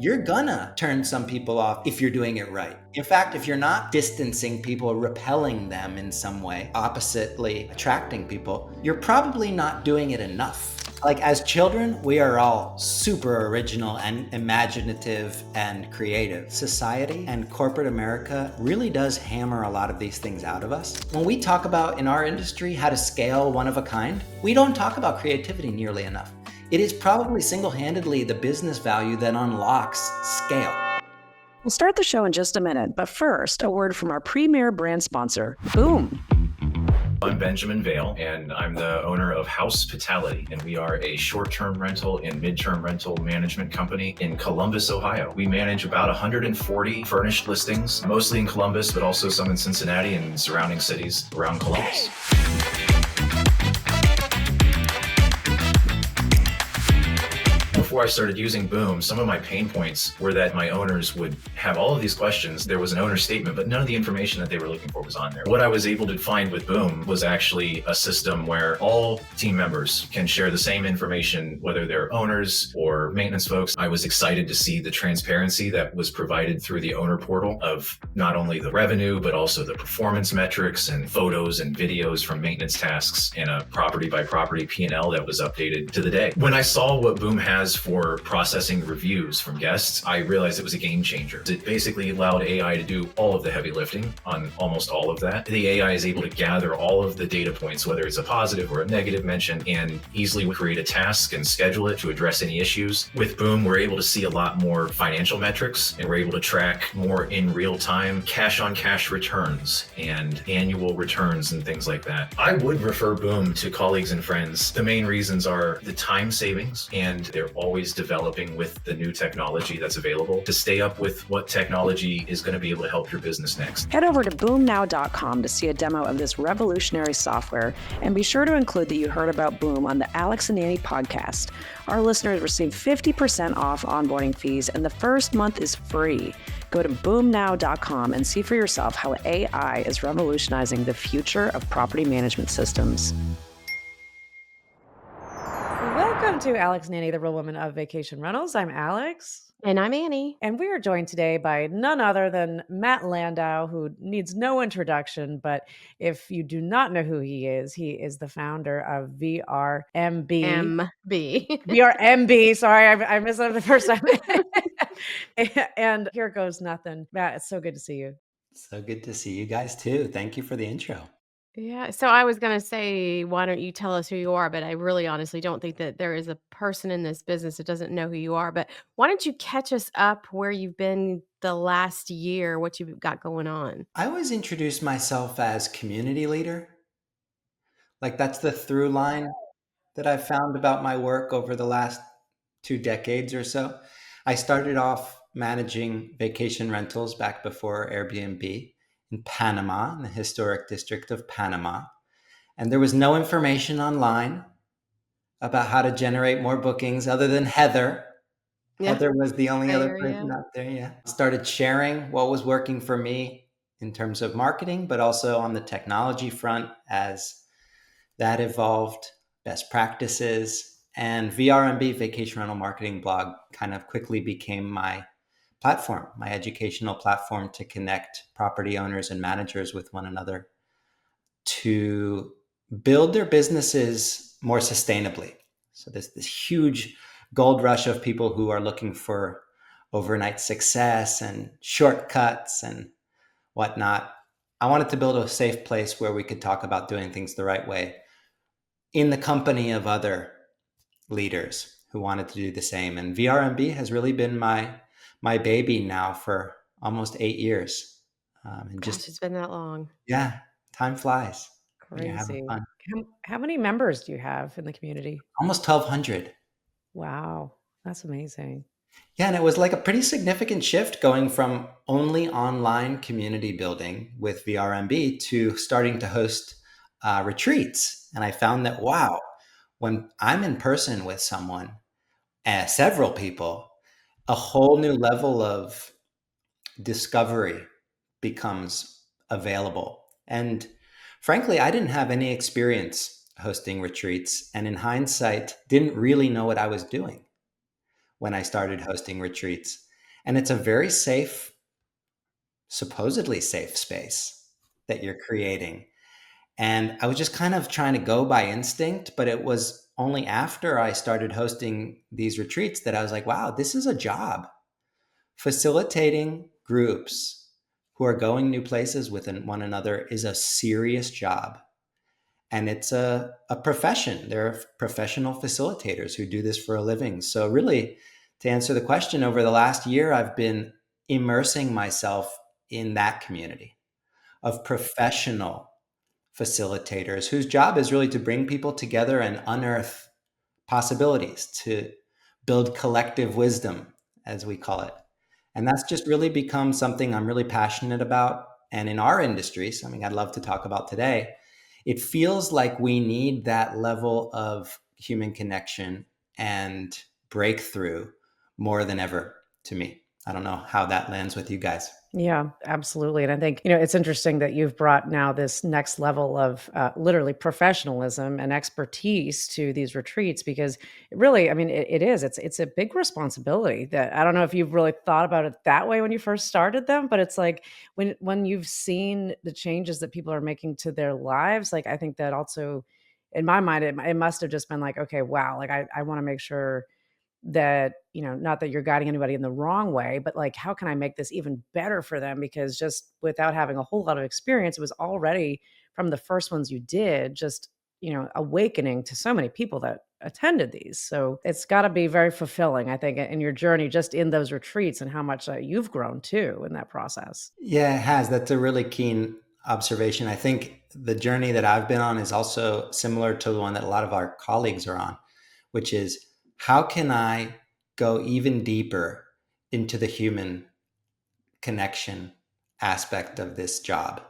you're gonna turn some people off if you're doing it right. In fact, if you're not distancing people, repelling them in some way, oppositely attracting people, you're probably not doing it enough. Like as children, we are all super original and imaginative and creative. Society and corporate America really does hammer a lot of these things out of us. When we talk about in our industry how to scale one of a kind, we don't talk about creativity nearly enough. It is probably single-handedly the business value that unlocks scale. We'll start the show in just a minute, but first, a word from our premier brand sponsor, Boom. I'm Benjamin Vale, and I'm the owner of Hospitality, and we are a short-term rental and mid-term rental management company in Columbus, Ohio. We manage about 140 furnished listings, mostly in Columbus, but also some in Cincinnati and surrounding cities around Columbus. Before I started using Boom, some of my pain points were that my owners would have all of these questions. There was an owner statement, but none of the information that they were looking for was on there. What I was able to find with Boom was actually a system where all team members can share the same information, whether they're owners or maintenance folks. I was excited to see the transparency that was provided through the owner portal of not only the revenue, but also the performance metrics and photos and videos from maintenance tasks and a property by property P&L that was updated to the day. When I saw what Boom has for processing reviews from guests, I realized it was a game changer. It basically allowed AI to do all of the heavy lifting on almost all of that. The AI is able to gather all of the data points, whether it's a positive or a negative mention, and easily create a task and schedule it to address any issues. With Boom, we're able to see a lot more financial metrics, and we're able to track more in real time cash on cash returns and annual returns and things like that. I would refer Boom to colleagues and friends. The main reasons are the time savings, and they're always developing with the new technology that's available to stay up with what technology is going to be able to help your business next. Head over to boomnow.com to see a demo of this revolutionary software, and be sure to include that you heard about Boom on the Alex and Annie podcast. Our listeners receive 50% off onboarding fees, and the first month is free. Go to boomnow.com and see for yourself how AI is revolutionizing the future of property management systems. Welcome to Alex and Annie, the Real Women of Vacation Rentals. I'm Alex. And I'm Annie. And we are joined today by none other than Matt Landau, who needs no introduction. But if you do not know who he is the founder of VRMB. VRMB. Sorry, I missed it the first time. And Here Goes Nothin. Matt, it's so good to see you. So good to see you guys too. Thank you for the intro. Yeah. So I was going to say, why don't you tell us who you are? But I really honestly don't think that there is a person in this business that doesn't know who you are. But why don't you catch us up where you've been the last year, what you've got going on? I always introduce myself as community leader. Like that's the through line that I've found about my work over the last 2 decades or so. I started off managing vacation rentals back before Airbnb in Panama, in the historic district of Panama. And there was no information online about how to generate more bookings other than Heather. Yeah. Heather was the only other person out there. Yeah. Started sharing what was working for me in terms of marketing, but also on the technology front as that evolved, best practices, and VRMB, Vacation Rental Marketing Blog, kind of quickly became my platform, my educational platform to connect property owners and managers with one another to build their businesses more sustainably. So there's this huge gold rush of people who are looking for overnight success and shortcuts and whatnot. I wanted to build a safe place where we could talk about doing things the right way in the company of other leaders who wanted to do the same. And VRMB has really been my baby now for almost 8 years. It's been that long. Yeah, time flies. Crazy. How many members do you have in the community? Almost 1,200. Wow, that's amazing. Yeah, and it was like a pretty significant shift going from only online community building with VRMB to starting to host retreats. And I found that, wow, when I'm in person with someone, several people, a whole new level of discovery becomes available. And frankly, I didn't have any experience hosting retreats, and in hindsight, didn't really know what I was doing when I started hosting retreats. And it's a very safe, supposedly safe space that you're creating. And I was just kind of trying to go by instinct, but it was only after I started hosting these retreats that I was like, wow, this is a job. Facilitating groups who are going new places with one another is a serious job. And it's a profession. There are professional facilitators who do this for a living. So, really, to answer the question, over the last year, I've been immersing myself in that community of professional facilitators whose job is really to bring people together and unearth possibilities, to build collective wisdom, as we call it. And that's just really become something I'm really passionate about. And in our industry, something I'd love to talk about today, it feels like we need that level of human connection and breakthrough more than ever, to me. I don't know how that lands with you guys. Yeah, absolutely. And I think, it's interesting that you've brought now this next level of literally professionalism and expertise to these retreats, because it really, I mean, it is, it's a big responsibility that I don't know if you've really thought about it that way when you first started them, but it's like when you've seen the changes that people are making to their lives, like, I think that also in my mind, it must have just been like, okay, wow, like I want to make sure that, not that you're guiding anybody in the wrong way, but like, how can I make this even better for them? Because just without having a whole lot of experience, it was already from the first ones you did, just, awakening to so many people that attended these. So it's got to be very fulfilling, I think, in your journey, just in those retreats and how much you've grown too in that process. Yeah, it has. That's a really keen observation. I think the journey that I've been on is also similar to the one that a lot of our colleagues are on, which is how can I go even deeper into the human connection aspect of this job?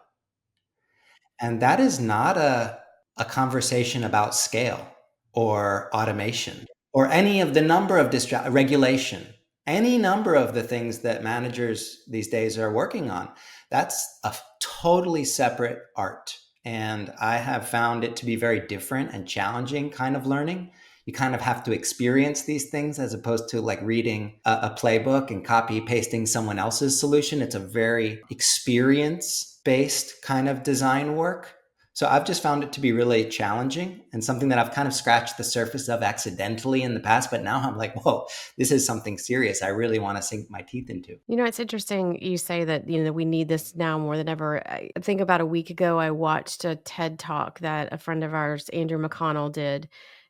And that is not a conversation about scale or automation or any of the number of regulation, any number of the things that managers these days are working on. That's a totally separate art. And I have found it to be very different and challenging kind of learning. You kind of have to experience these things as opposed to like reading a playbook and copy pasting someone else's solution. It's a very experience based kind of design work. So I've just found it to be really challenging and something that I've kind of scratched the surface of accidentally in the past. But now I'm like, whoa, this is something serious. I really want to sink my teeth into. It's interesting you say that, that we need this now more than ever. I think about a week ago, I watched a TED Talk that a friend of ours, Andrew McConnell, did.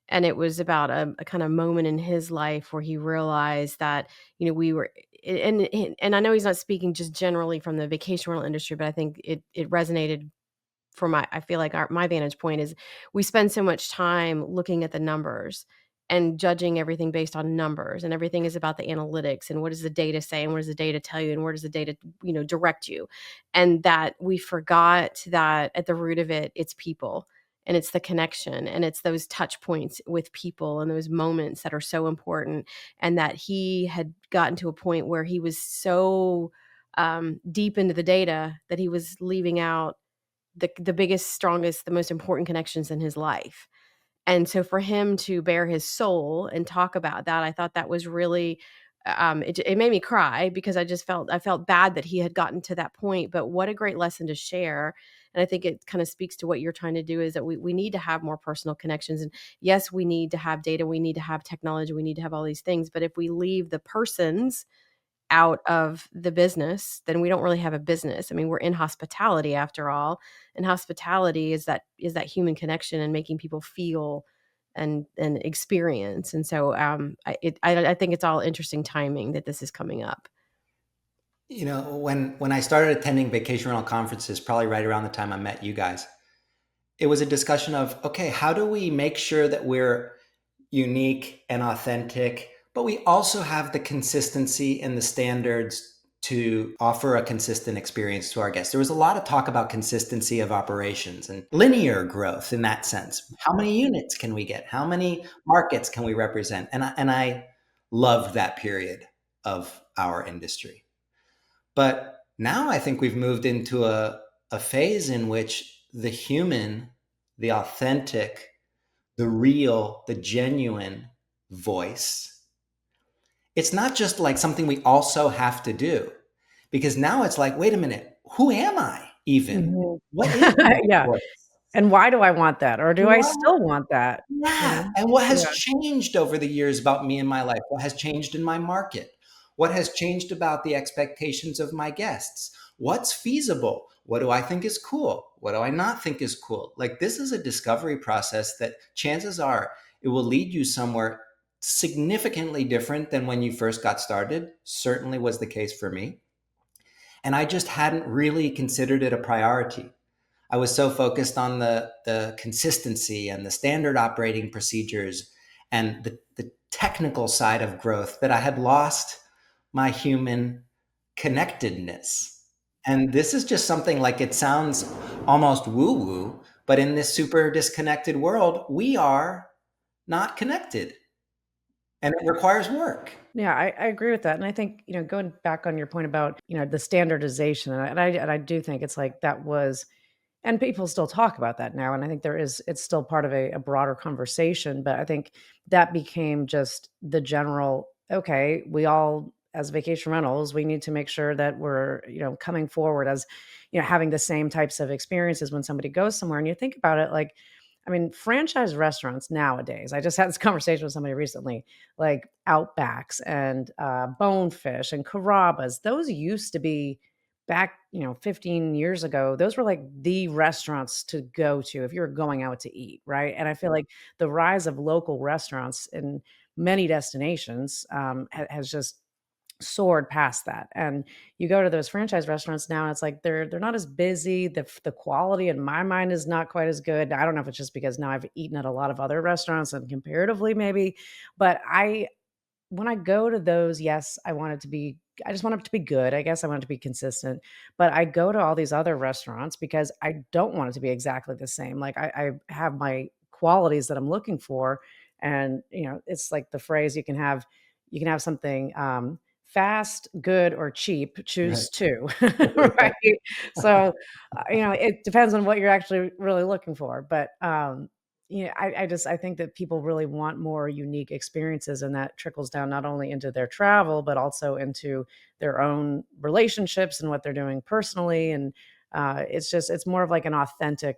And it was about a kind of moment in his life where he realized that, we were, and I know he's not speaking just generally from the vacation rental industry, but I think it resonated for I feel like my vantage point is we spend so much time looking at the numbers and judging everything based on numbers, and everything is about the analytics and what does the data say and what does the data tell you and where does the data, direct you. And that we forgot that at the root of it, it's people and it's the connection and it's those touch points with people and those moments that are so important. And that he had gotten to a point where he was so deep into the data that he was leaving out the biggest, strongest, the most important connections in his life. And so for him to bare his soul and talk about that, I thought that was really it made me cry because I felt bad that he had gotten to that point, but what a great lesson to share. And I think it kind of speaks to what you're trying to do, is that we need to have more personal connections. And yes, we need to have data, we need to have technology, we need to have all these things, but if we leave the persons out of the business, then we don't really have a business. I mean, we're in hospitality after all, and hospitality is that human connection and making people feel and experience. And so I think it's all interesting timing that this is coming up. When I started attending vacation rental conferences, probably right around the time I met you guys, it was a discussion of, okay, how do we make sure that we're unique and authentic, but we also have the consistency and the standards to offer a consistent experience to our guests. There was a lot of talk about consistency of operations and linear growth in that sense. How many units can we get? How many markets can we represent? And I loved that period of our industry. But now I think we've moved into a phase in which the human, the authentic, the real, the genuine voice it's not just like something we also have to do, because now it's like, wait a minute, who am I even? Mhm. What is my Yeah. voice? And why do I want that? Or do I Why? still want that? You Yeah. know? And what has Yeah. changed over the years about me and my life? What has changed in my market? What has changed about the expectations of my guests? What's feasible? What do I think is cool? What do I not think is cool? Like, this is a discovery process that chances are it will lead you somewhere significantly different than when you first got started. Certainly was the case for me. And I just hadn't really considered it a priority. I was so focused on the consistency and the standard operating procedures and the technical side of growth that I had lost my human connectedness. And this is just something, like, it sounds almost woo woo, but in this super disconnected world, we are not connected, and it requires work. Yeah, I agree with that. And I think, going back on your point about, the standardization, and I do think it's like that was, and people still talk about that now. And I think it's still part of a broader conversation. But I think that became just the general, okay, we all, as vacation rentals, we need to make sure that we're, coming forward as, having the same types of experiences when somebody goes somewhere. And you think about it, like, I mean, franchise restaurants nowadays, I just had this conversation with somebody recently, like Outbacks and Bonefish and Carrabba's, those used to be back, 15 years ago, those were like the restaurants to go to if you were going out to eat, right? And I feel like the rise of local restaurants in many destinations has just soared past that. And you go to those franchise restaurants now, and it's like they're not as busy. The quality in my mind is not quite as good. I don't know if it's just because now I've eaten at a lot of other restaurants and comparatively maybe, but when I go to those, yes, I just want it to be good. I guess I want it to be consistent. But I go to all these other restaurants because I don't want it to be exactly the same. Like I have my qualities that I'm looking for. And, it's like the phrase you can have something fast, good, or cheap. Right. Choose two. Right. So, it depends on what you're actually really looking for. But I think that people really want more unique experiences, and that trickles down not only into their travel, but also into their own relationships and what they're doing personally. And it's more of like an authentic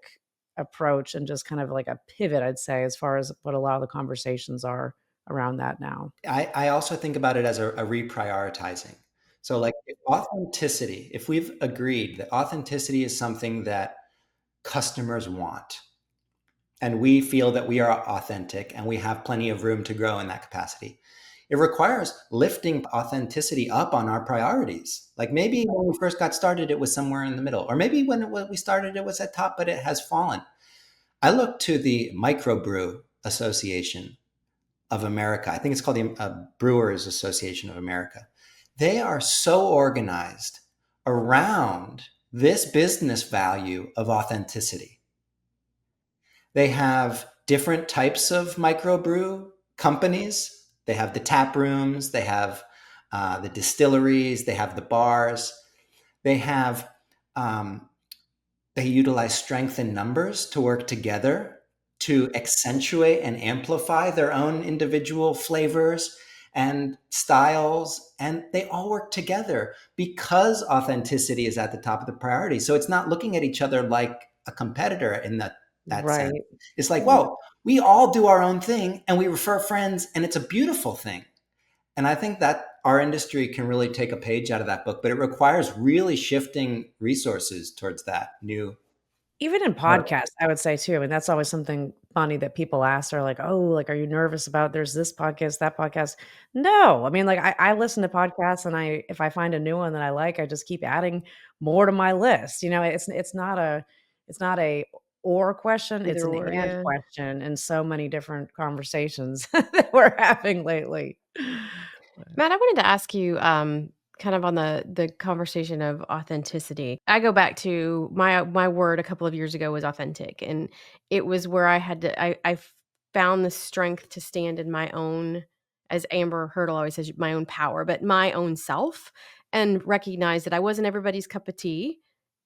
approach and just kind of like a pivot, I'd say, as far as what a lot of the conversations are around that now. I also think about it as a reprioritizing. So, like, if we've agreed that authenticity is something that customers want, and we feel that we are authentic and we have plenty of room to grow in that capacity, it requires lifting authenticity up on our priorities. Like, maybe when we first got started, it was somewhere in the middle, or maybe when we started, it was at top, but it has fallen. I look to the Microbrew Association of America. I think it's called the Brewers Association of America. They are so organized around this business value of authenticity. They have different types of microbrew companies. They have the tap rooms, they have the distilleries, they have the bars. They have they utilize strength in numbers to work together to accentuate and amplify their own individual flavors and styles. And they all work together because authenticity is at the top of the priority. So it's not looking at each other like a competitor in that sense. Right. It's like, well, we all do our own thing and we refer friends, and it's a beautiful thing. And I think that our industry can really take a page out of that book, but it requires really shifting resources towards that new. Even in podcasts, I would say too. I mean, that's always something funny that people ask. Are like, "Oh, like, are you nervous about there's this podcast, that podcast?" No, I mean, like, I listen to podcasts, and if I find a new one that I like, I just keep adding more to my list. It's not a or question, it's Either an or, and yeah. question in so many different conversations that we're having lately. Matt, I wanted to ask you, kind of on the conversation of authenticity. I go back to my word a couple of years ago was authentic, and it was where I found the strength to stand in my own, as Amber Hurdle always says, my own power, but my own self, and recognize that I wasn't everybody's cup of tea,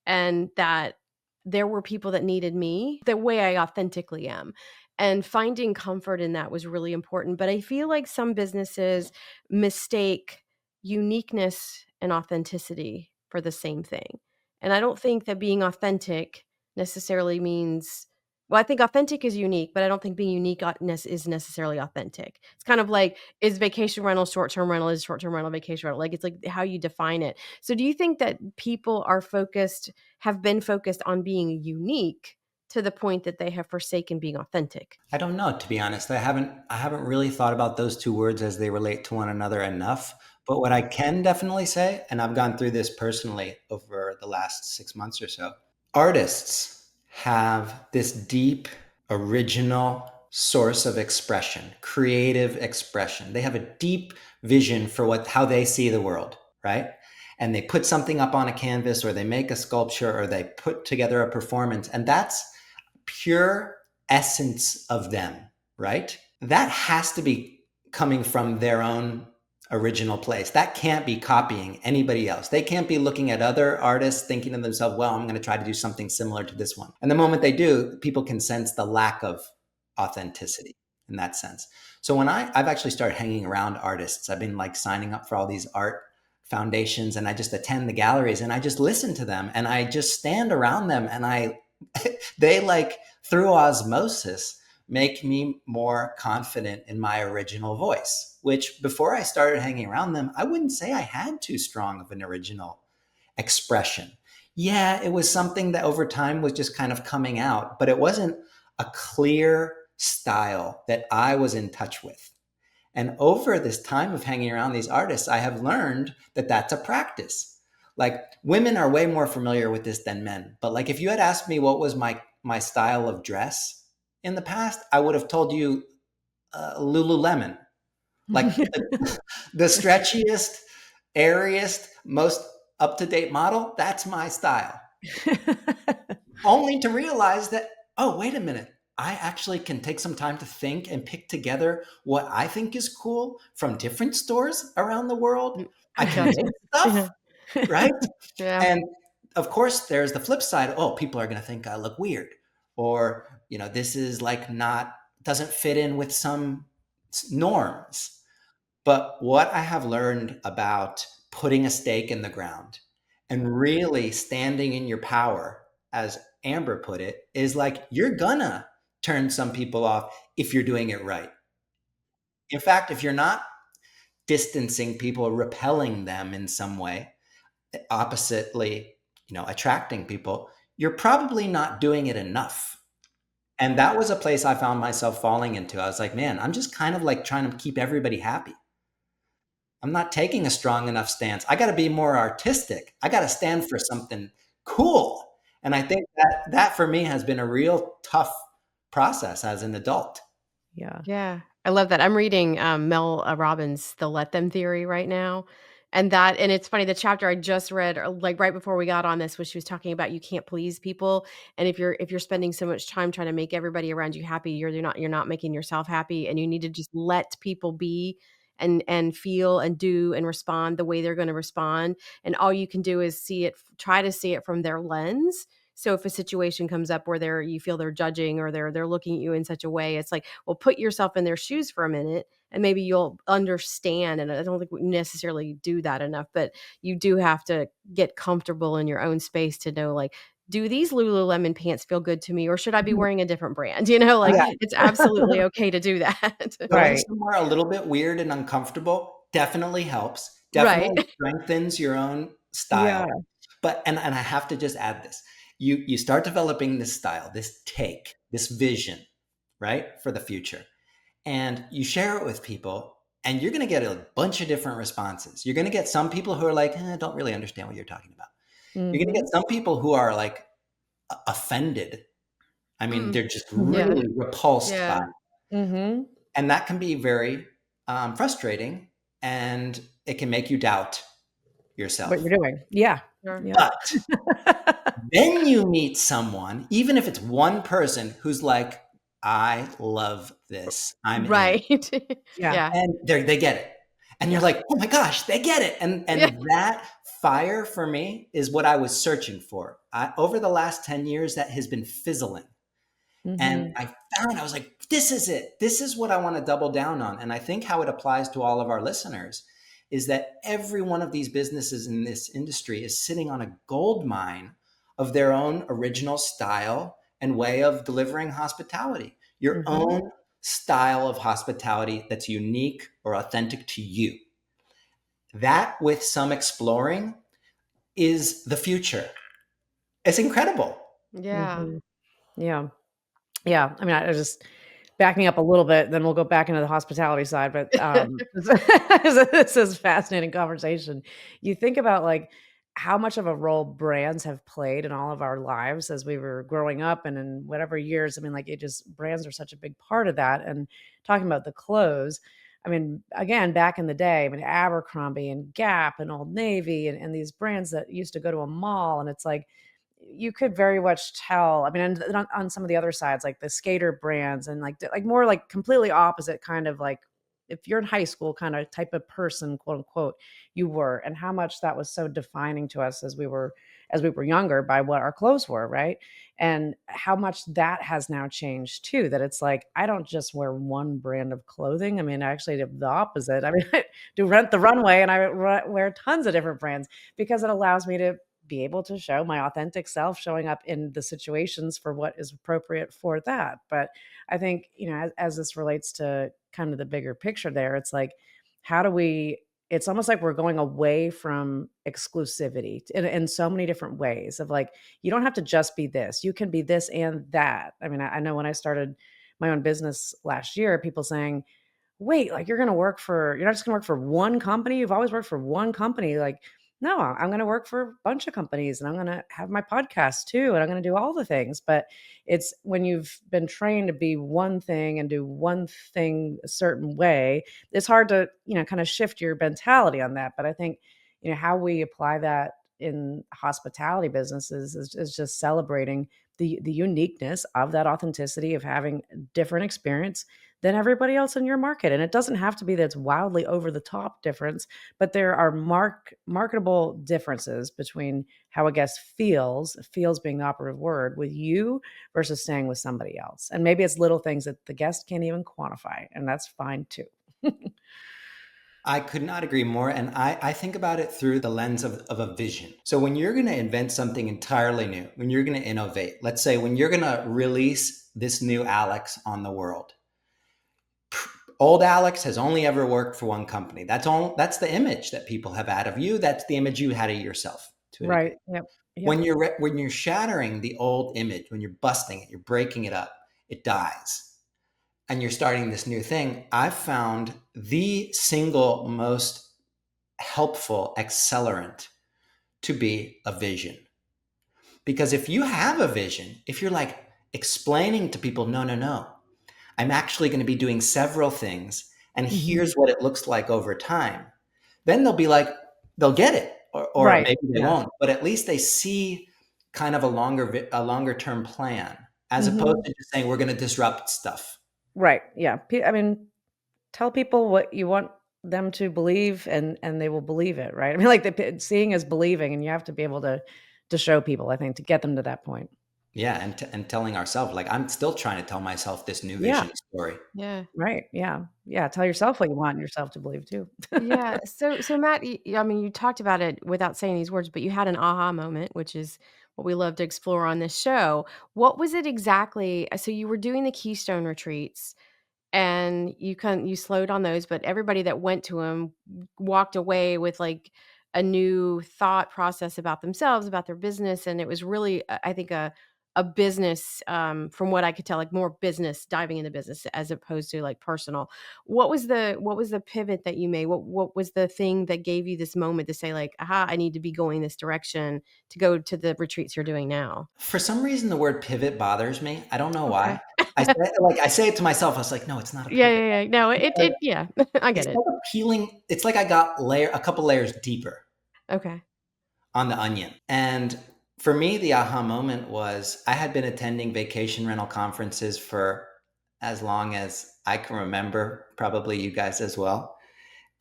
and that there were people that needed me the way I authentically am. And finding comfort in that was really important. But I feel like some businesses mistake uniqueness and authenticity for the same thing. And I don't think that being authentic necessarily means, well, I think authentic is unique, but I don't think being unique is necessarily authentic. It's kind of like, is vacation rental short-term rental, is short-term rental vacation rental? Like, it's like how you define it. So do you think that people have been focused on being unique to the point that they have forsaken being authentic? I don't know, to be honest. I haven't really thought about those two words as they relate to one another enough. But what I can definitely say, and I've gone through this personally over the last 6 months or so, artists have this deep, original source of expression, creative expression. They have a deep vision for how they see the world, right? And they put something up on a canvas, or they make a sculpture, or they put together a performance, and that's pure essence of them, right? That has to be coming from their own original place. That can't be copying anybody else. They can't be looking at other artists thinking to themselves, well, I'm going to try to do something similar to this one. And the moment they do, people can sense the lack of authenticity in that sense. So when I've actually started hanging around artists, I've been like signing up for all these art foundations, and I just attend the galleries and I just listen to them and I just stand around them, and they, like, through osmosis, make me more confident in my original voice, which before I started hanging around them, I wouldn't say I had too strong of an original expression. Yeah, it was something that over time was just kind of coming out, but it wasn't a clear style that I was in touch with. And over this time of hanging around these artists, I have learned that that's a practice. Like, women are way more familiar with this than men. But like, if you had asked me what was my style of dress in the past, I would have told you Lululemon. Like the stretchiest, airiest, most up-to-date model, that's my style. Only to realize that, oh, wait a minute, I actually can take some time to think and pick together what I think is cool from different stores around the world. I can make stuff, right? Yeah. And of course, there's the flip side. Oh, people are going to think I look weird, or, this is like doesn't fit in with some norms. But what I have learned about putting a stake in the ground and really standing in your power, as Amber put it, is like, you're gonna turn some people off if you're doing it right. In fact, if you're not distancing people, repelling them in some way, oppositely, attracting people, you're probably not doing it enough. And that was a place I found myself falling into. I was like, man, I'm just kind of like trying to keep everybody happy. I'm not taking a strong enough stance. I got to be more artistic. I got to stand for something cool. And I think that for me has been a real tough process as an adult. Yeah. Yeah. I love that. I'm reading Mel Robbins' The Let Them Theory right now. And it's funny, the chapter I just read, like right before we got on this, was she was talking about you can't please people. And if you're spending so much time trying to make everybody around you happy, you're not making yourself happy. And you need to just let people be and feel and do and respond the way they're going to respond. And all you can do is try to see it from their lens. So if a situation comes up where you feel they're judging or they're looking at you in such a way, it's like, well, put yourself in their shoes for a minute and maybe you'll understand. And I don't think we necessarily do that enough, but you do have to get comfortable in your own space to know, like, do these Lululemon pants feel good to me, or should I be wearing a different brand? Like, Yeah. it's absolutely okay to do that. Going Right. somewhere a little bit weird and uncomfortable definitely helps, Right. definitely strengthens your own style. Yeah. But, and I have to just add this, you start developing this style, this take, this vision, right, for the future. And you share it with people, and you're going to get a bunch of different responses. You're going to get some people who are like, I don't really understand what you're talking about. You're going to get some people who are like offended. I mean, they're just really repulsed by Yeah. it. Mm-hmm. And that can be very frustrating, and it can make you doubt yourself. What you're doing. Yeah. Sure. Yeah. But then you meet someone, even if it's one person, who's like, I love this. I'm in. Right. Yeah. Yeah. And they get it. And you're like, oh my gosh, they get it. And Yeah. that fire for me is what I was searching for. Over the last 10 years, that has been fizzling. And Mhm. I was like, this is it. This is what I want to double down on. And I think how it applies to all of our listeners is that every one of these businesses in this industry is sitting on a gold mine of their own original style and way of delivering hospitality, your Mhm. own style of hospitality that's unique or authentic to you. That, with some exploring, is the future. It's incredible. Yeah. Mhm. Yeah. Yeah, I mean, I just backing up a little bit, then we'll go back into the hospitality side, but, this is fascinating conversation. You think about, like, how much of a role brands have played in all of our lives as we were growing up and in whatever years, I mean, like, it just brands are such a big part of that, and talking about the clothes, I mean, again, back in the day, I mean, Abercrombie and Gap and Old Navy and these brands that used to go to a mall, and it's like, you could very much tell. I mean, and on some of the other sides, like the skater brands and like more like completely opposite kind of like if you're in high school kind of type of person, quote unquote, you were, and how much that was so defining to us as we were younger by what our clothes were, right? And how much that has now changed too. That it's like I don't just wear one brand of clothing. I mean, I actually do the opposite. I mean, I do Rent the Runway, and I wear tons of different brands because it allows me to be able to show my authentic self showing up in the situations for what is appropriate for that. But I think, as this relates to kind of the bigger picture there, it's like, how do we, it's almost like we're going away from exclusivity in so many different ways of like, you don't have to just be this, you can be this and that. I mean, I know when I started my own business last year, people saying, wait, like you're not just gonna work for one company. You've always worked for one company. Like, no, I'm gonna work for a bunch of companies and I'm gonna have my podcast too. And I'm gonna do all the things. But it's when you've been trained to be one thing and do one thing a certain way, it's hard to, kind of shift your mentality on that. But I think, how we apply that in hospitality businesses is just celebrating the uniqueness of that authenticity of having different experience than everybody else in your market. And it doesn't have to be that it's wildly over the top difference, but there are marketable differences between how a guest feels being the operative word with you versus staying with somebody else. And maybe it's little things that the guest can't even quantify, and that's fine too. I could not agree more. And I think about it through the lens of a vision. So when you're going to invent something entirely new, when you're going to innovate, let's say when you're going to release this new Alex on the world, old Alex has only ever worked for one company. That's the image that people have had of you. That's the image you had of yourself to a Right. degree. Yep. Yep. When you're shattering the old image, when you're busting it, you're breaking it up, it dies. And you're starting this new thing. I've found the single most helpful accelerant to be a vision. Because if you have a vision, if you're like explaining to people, no, no, no, I'm actually going to be doing several things, and Mhm. here's what it looks like over time, then they'll be like, they'll get it, or Right. maybe they Yeah. won't, but at least they see kind of a longer term plan, as opposed Mhm. to just saying we're going to disrupt stuff. Right. Yeah. I mean, tell people what you want them to believe and they will believe it, right? I mean, like, seeing is believing, and you have to be able to show people, I think, to get them to that point. Yeah, and telling ourselves, like, I'm still trying to tell myself this new Yeah, vision story. Yeah. right, yeah. Yeah, tell yourself what you want yourself to believe too. Yeah. So Matt, I mean, you talked about it without saying these words, but you had an aha moment, which is what we love to explore on this show. What was it exactly? So you were doing the Keystone retreats and you slowed on those, but everybody that went to them walked away with like a new thought process about themselves, about their business, and it was really, I think, a business, from what I could tell, like more business, diving into business as opposed to like personal. What was the pivot that you made? What was the thing that gave you this moment to say like, aha, I need to be going this direction to go to the retreats you're doing now? For some reason, the word pivot bothers me. I don't know Okay. why. I say it to myself. I was like, no, it's not a Yeah, pivot. yeah, yeah. No, it yeah, I get It's it. like peeling. It's like I got a couple layers deeper Okay. on the onion. And for me, the aha moment was I had been attending vacation rental conferences for as long as I can remember, probably you guys as well.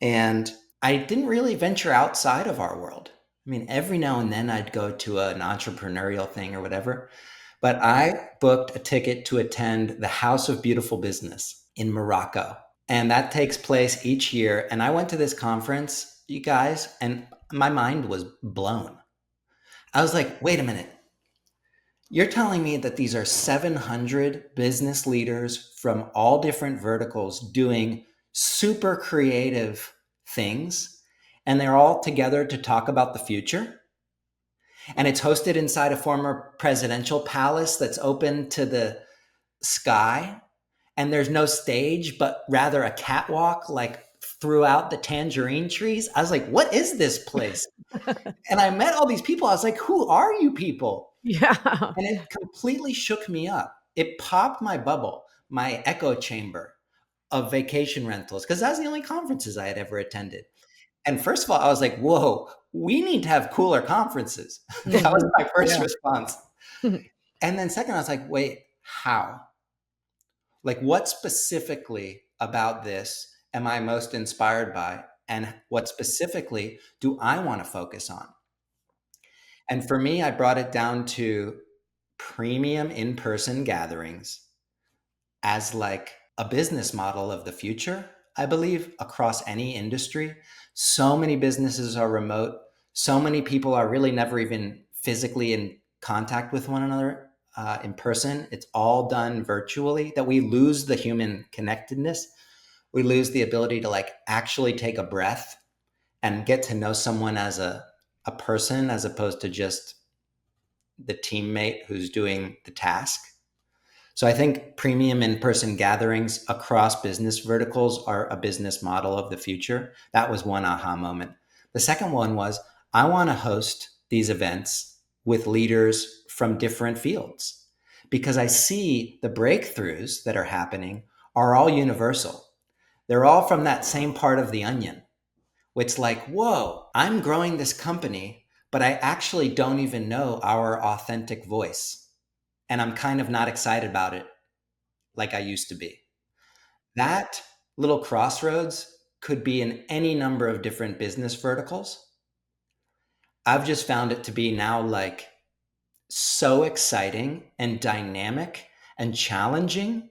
And I didn't really venture outside of our world. I mean, every now and then I'd go to an entrepreneurial thing or whatever. But I booked a ticket to attend the House of Beautiful Business in Morocco. And that takes place each year. And I went to this conference, you guys, and my mind was blown. I was like, wait a minute. You're telling me that these are 700 business leaders from all different verticals doing super creative things, and they're all together to talk about the future? And it's hosted inside a former presidential palace that's open to the sky. And there's no stage, but rather a catwalk like throughout the tangerine trees. I was like, what is this place? And I met all these people. I was like, who are you people? Yeah. And it completely shook me up. It popped my bubble, my echo chamber of vacation rentals, because that's the only conferences I had ever attended. And first of all, I was like, whoa, we need to have cooler conferences. That was my first response. And then second, I was like, wait, how? Like, what specifically about this am I most inspired by? And what specifically do I want to focus on? And for me, I brought it down to premium in-person gatherings as like a business model of the future, I believe, across any industry. So many businesses are remote. So many people are really never even physically in contact with one another in person. It's all done virtually, that we lose the human connectedness. We lose the ability to like actually take a breath and get to know someone as a person, as opposed to just the teammate who's doing the task. So I think premium in-person gatherings across business verticals are a business model of the future. That was one aha moment. The second one was, I want to host these events with leaders from different fields, because I see the breakthroughs that are happening are all universal. They're all from that same part of the onion. It's like, whoa, I'm growing this company, but I actually don't even know our authentic voice. And I'm kind of not excited about it like I used to be. That little crossroads could be in any number of different business verticals. I've just found it to be now like so exciting and dynamic and challenging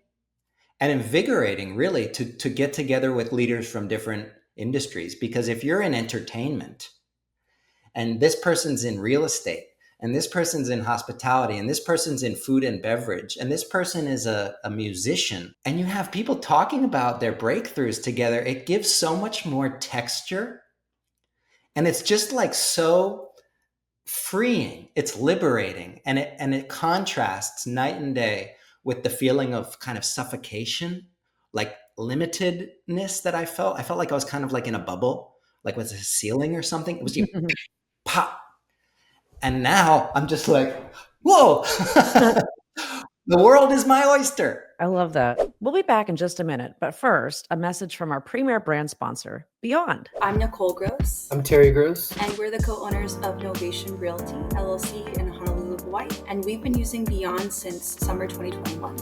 and invigorating, really, to get together with leaders from different industries. Because if you're in entertainment and this person's in real estate, and this person's in hospitality, and this person's in food and beverage, and this person is a musician, and you have people talking about their breakthroughs together, it gives so much more texture. And it's just like so freeing. It's liberating. And it contrasts night and day with the feeling of kind of suffocation, like limitedness that I felt. I felt like I was kind of like in a bubble, like with a ceiling or something. It was you pop. And now I'm just like, whoa, the world is my oyster. I love that. We'll be back in just a minute, but first, a message from our premier brand sponsor, Beyond. I'm Nicole Gross. I'm Terry Gross. And we're the co-owners of Novation Realty, LLC in Honolulu, Hawaii. And we've been using Beyond since summer 2021.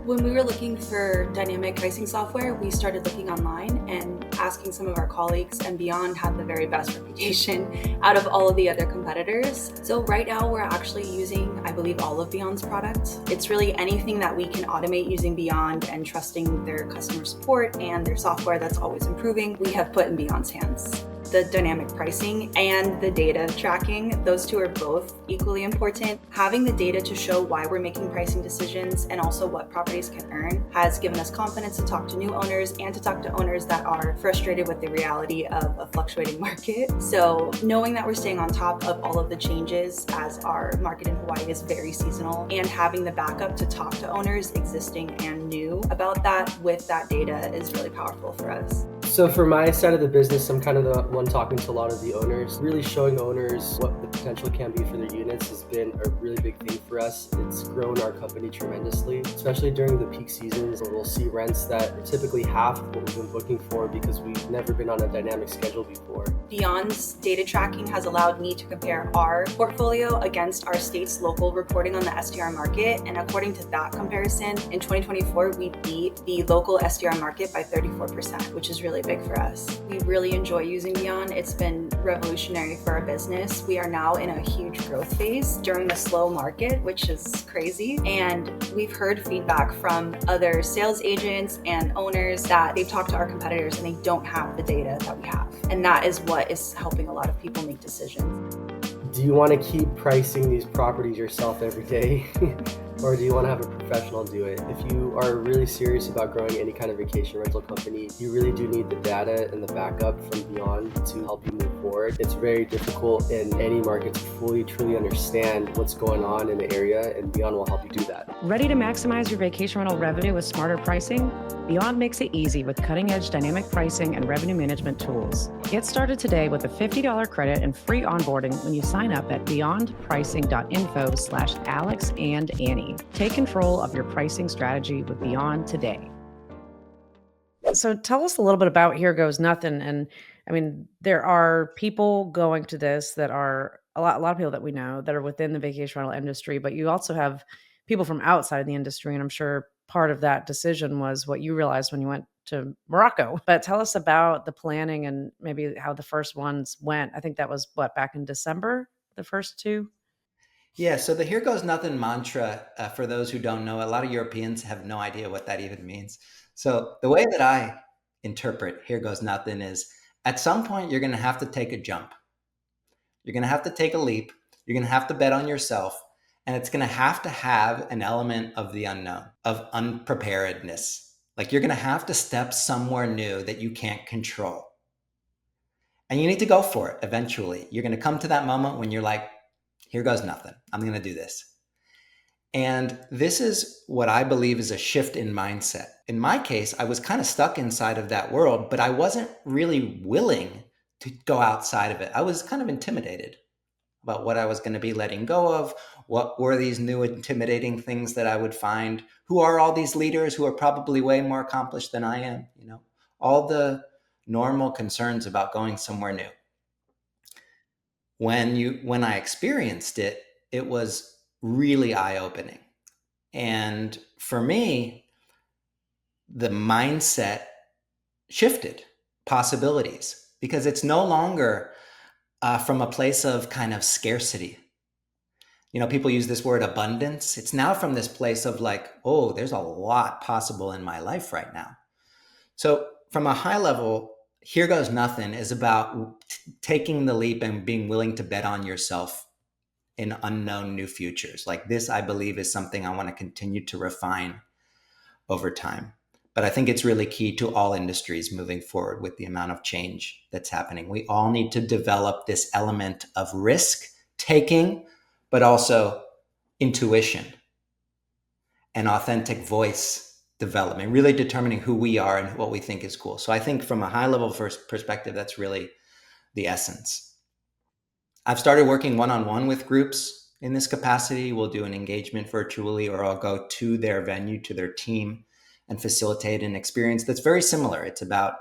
When we were looking for dynamic pricing software, we started looking online and asking some of our colleagues, and Beyond had the very best reputation out of all of the other competitors. So right now we're actually using, I believe, all of Beyond's products. It's really anything that we can automate using Beyond and trusting their customer support and their software that's always improving, we have put in Beyond's hands. The dynamic pricing and the data tracking, those two are both equally important. Having the data to show why we're making pricing decisions and also what properties can earn has given us confidence to talk to new owners and to talk to owners that are frustrated with the reality of a fluctuating market. So knowing that we're staying on top of all of the changes, as our market in Hawaii is very seasonal, and having the backup to talk to owners existing and new about that with that data is really powerful for us. So for my side of the business, I'm kind of the one talking to a lot of the owners. Really showing owners what the potential can be for their units has been a really big thing for us. It's grown our company tremendously, especially during the peak seasons where we'll see rents that are typically half of what we've been booking for because we've never been on a dynamic schedule before. Beyond's data tracking has allowed me to compare our portfolio against our state's local reporting on the STR market. And according to that comparison, in 2024, we beat the local STR market by 34%, which is really big for us. We really enjoy using Beyond. It's been revolutionary for our business. We are now now in a huge growth phase during the slow market, which is crazy. And we've heard feedback from other sales agents and owners that they've talked to our competitors and they don't have the data that we have. And that is what is helping a lot of people make decisions. Do you want to keep pricing these properties yourself every day? Or do you want to have a professional do it? If you are really serious about growing any kind of vacation rental company, you really do need the data and the backup from beyond to help you move forward. It's very difficult in any market to fully, truly understand what's going on in the area, and Beyond will help you do that. Ready to maximize your vacation rental revenue with smarter pricing? Beyond makes it easy with cutting-edge dynamic pricing and revenue management tools. Get started today with a $50 credit and free onboarding when you sign up at beyondpricing.info/Alex and Annie. Take control of your pricing strategy with Beyond today. So tell us a little bit about Here Goes Nothin. And I mean, there are people going to this that are a lot of people that we know that are within the vacation rental industry, but you also have people from outside of the industry. And I'm sure part of that decision was what you realized when you went to Morocco. But tell us about the planning and maybe how the first ones went. I think that was back in December, the first two? Yeah, so the Here Goes Nothing mantra, for those who don't know, a lot of Europeans have no idea what that even means. So the way that I interpret Here Goes Nothing is at some point you're going to have to take a jump. You're going to have to take a leap. You're going to have to bet on yourself. And it's going to have an element of the unknown, of unpreparedness. Like you're going to have to step somewhere new that you can't control. And you need to go for it eventually. You're going to come to that moment when you're like, here goes nothing. I'm going to do this. And this is what I believe is a shift in mindset. In my case, I was kind of stuck inside of that world, but I wasn't really willing to go outside of it. I was kind of intimidated about what I was going to be letting go of. What were these new intimidating things that I would find? Who are all these leaders who are probably way more accomplished than I am? You know, all the normal concerns about going somewhere new. When I experienced it, it was really eye-opening. And for me, the mindset shifted possibilities because it's no longer from a place of kind of scarcity. You know, people use this word abundance. It's now from this place of like, oh, there's a lot possible in my life right now. So from a high level, Here Goes Nothing is about taking the leap and being willing to bet on yourself in unknown new futures. Like this, I believe, is something I want to continue to refine over time. But I think it's really key to all industries moving forward with the amount of change that's happening. We all need to develop this element of risk taking, but also intuition and authentic voice development, really determining who we are and what we think is cool. So I think from a high level first perspective, that's really the essence. I've started working one-on-one with groups in this capacity. We'll do an engagement virtually, or I'll go to their venue, to their team, and facilitate an experience that's very similar. It's about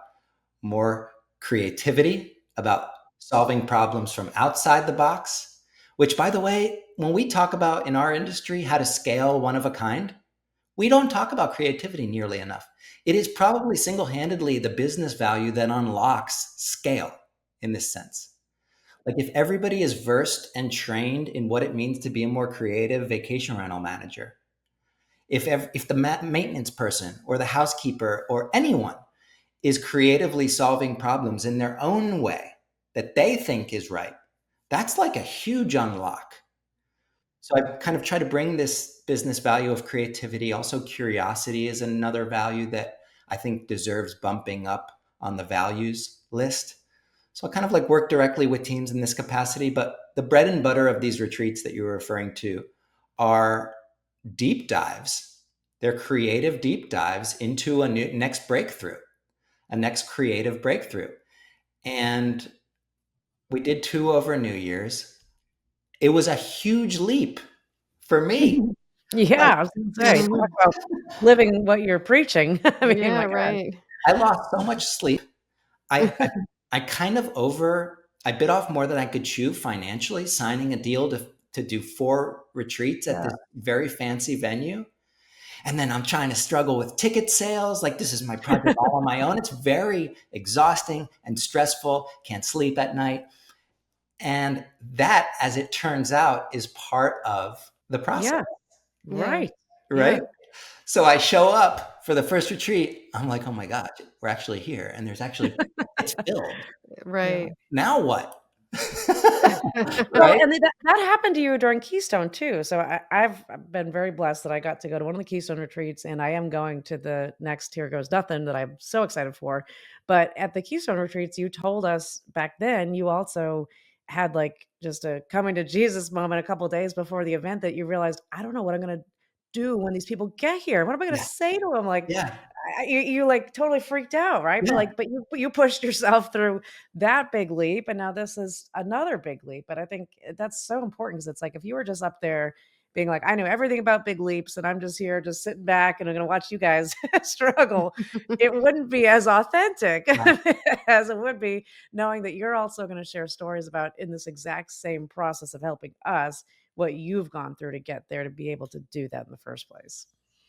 more creativity, about solving problems from outside the box, which, by the way, when we talk about in our industry how to scale one of a kind, we don't talk about creativity nearly enough. It is probably single-handedly the business value that unlocks scale in this sense. Like if everybody is versed and trained in what it means to be a more creative vacation rental manager, if the maintenance person or the housekeeper or anyone is creatively solving problems in their own way that they think is right, that's like a huge unlock. So I kind of try to bring this business value of creativity. Also, curiosity is another value that I think deserves bumping up on the values list. So I kind of like work directly with teams in this capacity, but the bread and butter of these retreats that you were referring to are deep dives. They're creative deep dives into a next breakthrough, a next creative breakthrough. And we did 2 over New Year's. It was a huge leap for me. Yeah, I was going to say, talk about living what you're preaching. I mean, yeah, right. I lost so much sleep. I kind of I bit off more than I could chew financially, signing a deal to do 4 retreats at this very fancy venue. And then I'm trying to struggle with ticket sales. Like this is my project all on my own. It's very exhausting and stressful. Can't sleep at night. And that, as it turns out, is part of the process. Yeah. Right. Right. Yeah. So I show up for the first retreat. I'm like, oh my gosh, we're actually here. And it's filled. Right. Now what? Well, Right? and that happened to you during Keystone too. So I've been very blessed that I got to go to one of the Keystone retreats, and I am going to the next Here Goes Nothin that I'm so excited for. But at the Keystone retreats, you told us back then you also had like just a coming to Jesus moment a couple of days before the event that you realized, I don't know what I'm going to do when these people get here. What am I going to Yeah. say to them? Like, Yeah. you like totally freaked out, right? Yeah. But you pushed yourself through that big leap, and now this is another big leap. But I think that's so important because it's like if you were just up there being like, I know everything about big leaps, and I'm just here, just sitting back, and I'm going to watch you guys struggle, it wouldn't be as authentic Right. as it would be knowing that you're also going to share stories about in this exact same process of helping us what you've gone through to get there to be able to do that in the first place.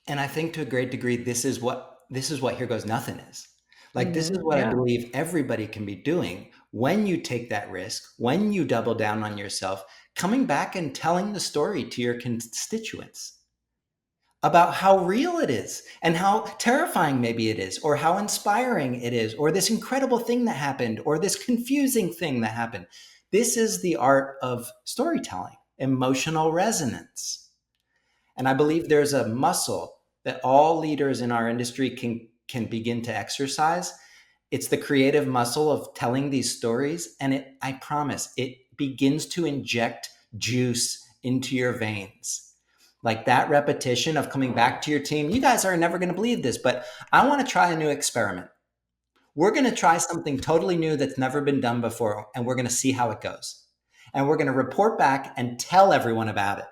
And I think to a great degree, this is what Here Goes Nothing is. Like, this is what I Yeah. believe everybody can be doing when you take that risk, when you double down on yourself, coming back and telling the story to your constituents about how real it is and how terrifying maybe it is, or how inspiring it is, or this incredible thing that happened, or this confusing thing that happened. This is the art of storytelling, emotional resonance. And I believe there's a muscle that all leaders in our industry can begin to exercise. It's the creative muscle of telling these stories. And I promise, it begins to inject juice into your veins. Like that repetition of coming back to your team. You guys are never going to believe this, but I want to try a new experiment. We're going to try something totally new that's never been done before, and we're going to see how it goes. And we're going to report back and tell everyone about it.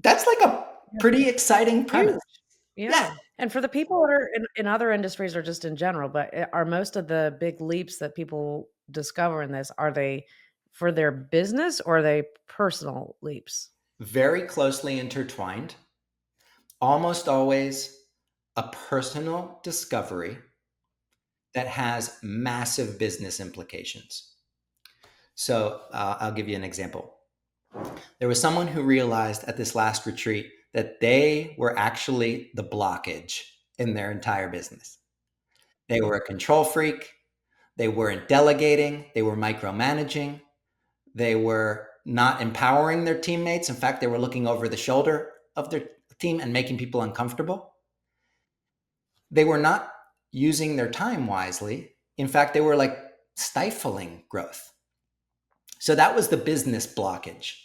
That's like a pretty exciting premise. Yeah. And for the people that are in other industries or just in general, but are most of the big leaps that people discover in this, are they for their business or are they personal leaps? Very closely intertwined, almost always a personal discovery that has massive business implications. So I'll give you an example. There was someone who realized at this last retreat that they were actually the blockage in their entire business. They were a control freak. They weren't delegating. They were micromanaging. They were not empowering their teammates. In fact, they were looking over the shoulder of their team and making people uncomfortable. They were not using their time wisely. In fact, they were like stifling growth. So that was the business blockage.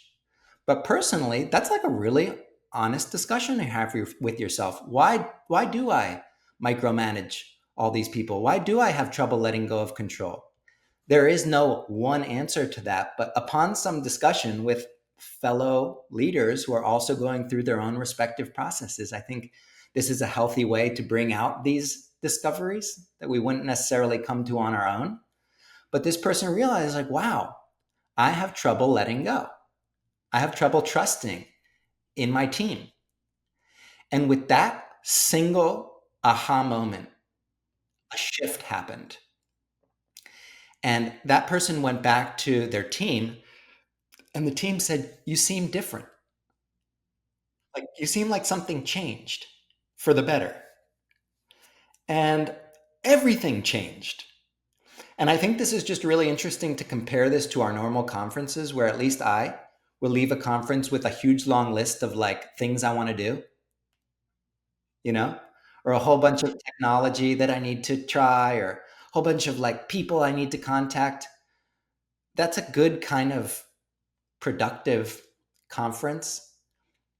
But personally, that's like a really honest discussion to have with yourself. Why do I micromanage all these people? Why do I have trouble letting go of control? There is no one answer to that, but upon some discussion with fellow leaders who are also going through their own respective processes, I think this is a healthy way to bring out these discoveries that we wouldn't necessarily come to on our own. But this person realized, like, wow, I have trouble letting go. I have trouble trusting in my team. And with that single aha moment, a shift happened. And that person went back to their team, and the team said, you seem different. Like, you seem like something changed for the better. And everything changed. And I think this is just really interesting to compare this to our normal conferences, where at least I will leave a conference with a huge long list of like things I want to do, or a whole bunch of technology that I need to try, or a whole bunch of like people I need to contact. That's a good kind of productive conference.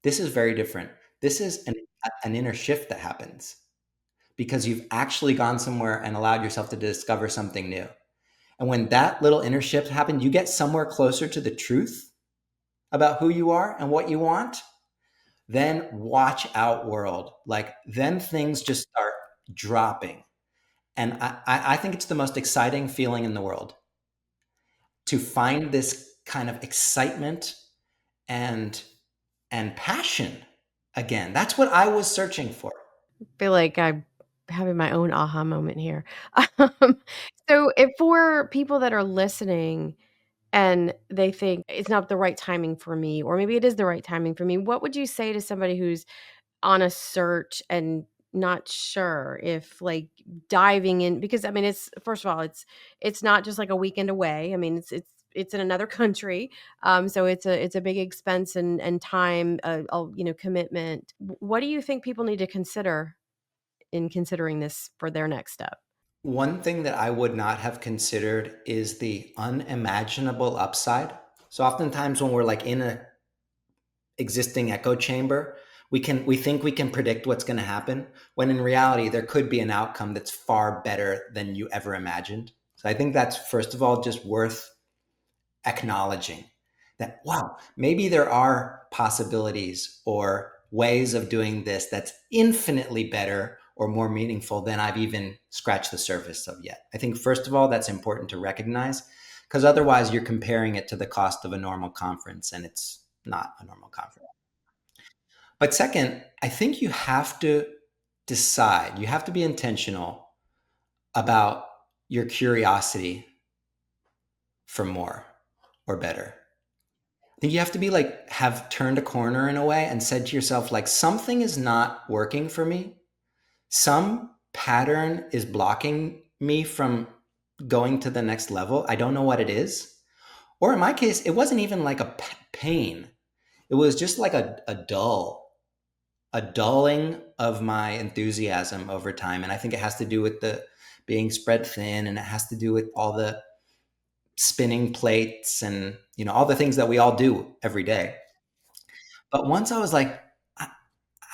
This is very different. This is an inner shift that happens because you've actually gone somewhere and allowed yourself to discover something new. And when that little inner shift happened, you get somewhere closer to the truth about who you are and what you want. Then watch out, world. Like, then things just start dropping. And I think it's the most exciting feeling in the world to find this kind of excitement and passion again. That's what I was searching for. I feel like I'm having my own aha moment here. So if for people that are listening and they think it's not the right timing for me, or maybe it is the right timing for me. What would you say to somebody who's on a search and not sure if like diving in, because I mean, it's first of all, it's not just like a weekend away. I mean, it's in another country. So it's a big expense and time, commitment. What do you think people need to consider in considering this for their next step? One thing that I would not have considered is the unimaginable upside. So oftentimes when we're like in a existing echo chamber, we think we can predict what's going to happen, when in reality there could be an outcome that's far better than you ever imagined. So I think that's, first of all, just worth acknowledging that, wow, maybe there are possibilities or ways of doing this that's infinitely better or more meaningful than I've even scratched the surface of yet. I think, first of all, that's important to recognize, because otherwise you're comparing it to the cost of a normal conference, and it's not a normal conference. But second, I think you have to decide, you have to be intentional about your curiosity for more or better. I think you have to be like, have turned a corner in a way and said to yourself, like, something is not working for me. Some pattern is blocking me from going to the next level. I don't know what it is. Or in my case, it wasn't even like a pain. It was just like a dulling of my enthusiasm over time. And I think it has to do with the being spread thin, and it has to do with all the spinning plates and, all the things that we all do every day. But once I was like,